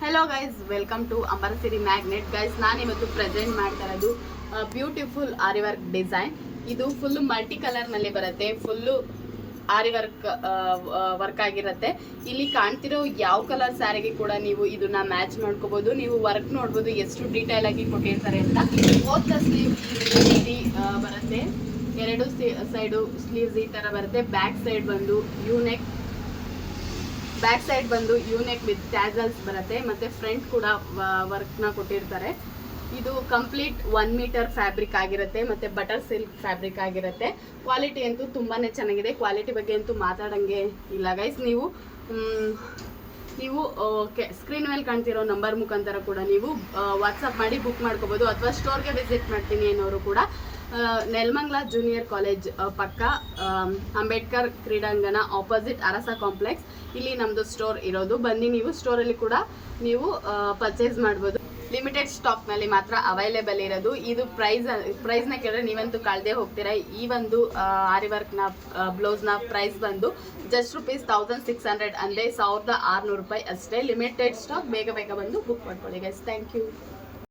Hello guys, welcome to ಅಂಬರ ಸಿರಿ magnet. Guys, ನಾನು ಇವತ್ತು ಪ್ರೆಸೆಂಟ್ ಮಾಡ್ತಾ ಇರೋದು ಬ್ಯೂಟಿಫುಲ್ ಆರಿ ವರ್ಕ್ ಡಿಸೈನ್. ಇದು ಫುಲ್ ಮಲ್ಟಿ ಕಲರ್ನಲ್ಲಿ ಬರುತ್ತೆ. ಫುಲ್ಲು ಆರಿ ವರ್ಕ್ ಆಗಿರುತ್ತೆ. ಇಲ್ಲಿ ಕಾಣ್ತಿರೋ ಯಾವ ಕಲರ್ ಸ್ಯಾರಿಗೆ ಕೂಡ ನೀವು ಇದನ್ನ ಮ್ಯಾಚ್ ಮಾಡ್ಕೋಬಹುದು. ನೀವು ವರ್ಕ್ ನೋಡ್ಬೋದು ಎಷ್ಟು ಡೀಟೇಲ್ ಆಗಿ ಕೊಟ್ಟಿರ್ತಾರೆ ಅಂತ. ಓದ್ದ ಸ್ಲೀವ್ ಬರುತ್ತೆ, ಎರಡು ಸೈಡು ಸ್ಲೀವ್ಸ್ ಈ ತರ ಬರುತ್ತೆ. ಬ್ಯಾಕ್ ಸೈಡ್ ಬಂದು ಯೂನೆಕ್ ವಿತ್ ಟ್ಯಾಸಲ್ಸ್ ಬರುತ್ತೆ. ಮತ್ತೆ ಫ್ರಂಟ್ ಕೂಡ ವರ್ಕ್ನ ಕೊಟ್ಟಿರ್ತಾರೆ. ಇದು ಕಂಪ್ಲೀಟ್ 1 ಮೀಟರ್ ಫ್ಯಾಬ್ರಿಕ್ ಆಗಿರುತ್ತೆ, ಮತ್ತೆ ಬಟರ್ ಸಿಲ್ಕ್ ಫ್ಯಾಬ್ರಿಕ್ ಆಗಿರುತ್ತೆ. ಕ್ವಾಲಿಟಿ ಅಂತೂ ತುಂಬಾನೇ ಚೆನ್ನಾಗಿದೆ. ಕ್ವಾಲಿಟಿ ಬಗ್ಗೆ ಅಂತೂ ಮಾತಾಡಂಗೆ ಇಲ್ಲ ಗೈಸ್. ನೀವು ಸ್ಕ್ರೀನ್ ಮೇಲೆ ಕಾಣ್ತಿರೋ ನಂಬರ್ ಮುಖಾಂತರ ಕೂಡ ನೀವು ವಾಟ್ಸಪ್ ಮಾಡಿ ಬುಕ್ ಮಾಡ್ಕೋಬಹುದು, ಅಥವಾ ಸ್ಟೋರ್ಗೆ ವಿಸಿಟ್ ಮಾಡ್ತೀನಿ ಅನ್ನೋರು ಕೂಡ ನೆಲಮಂಗಲ ಜೂನಿಯರ್ ಕಾಲೇಜ್ ಪಕ್ಕ, ಅಂಬೇಡ್ಕರ್ ಕ್ರೀಡಾಂಗಣ ಆಪೋಸಿಟ್ ಅರಸ ಕಾಂಪ್ಲೆಕ್ಸ್, ಇಲ್ಲಿ ನಮ್ಮದು ಸ್ಟೋರ್ ಇರೋದು. ಬನ್ನಿ, ನೀವು ಸ್ಟೋರಲ್ಲಿ ಕೂಡ ನೀವು ಪರ್ಚೇಸ್ ಮಾಡ್ಬೋದು. ಲಿಮಿಟೆಡ್ ಸ್ಟಾಕ್ನಲ್ಲಿ ಮಾತ್ರ ಅವೈಲೇಬಲ್ ಇರೋದು. ಇದು ಪ್ರೈಸ್ನ ಕೇಳಿದ್ರೆ ನೀವಂತೂ ಕಳೆದೇ ಹೋಗ್ತೀರಾ. ಈ ಒಂದು ಆರಿ ವರ್ಕ್ನ ಬ್ಲೌಸ್ನ ಪ್ರೈಸ್ ಬಂದು ಜಸ್ಟ್ ₹1600, ಅಂದರೆ ₹1600 ಅಷ್ಟೇ. ಲಿಮಿಟೆಡ್ ಸ್ಟಾಕ್, ಬೇಗ ಬಂದು ಬುಕ್ ಮಾಡ್ಕೊಳ್ಳಿ ಗೈಸ್. Thank you.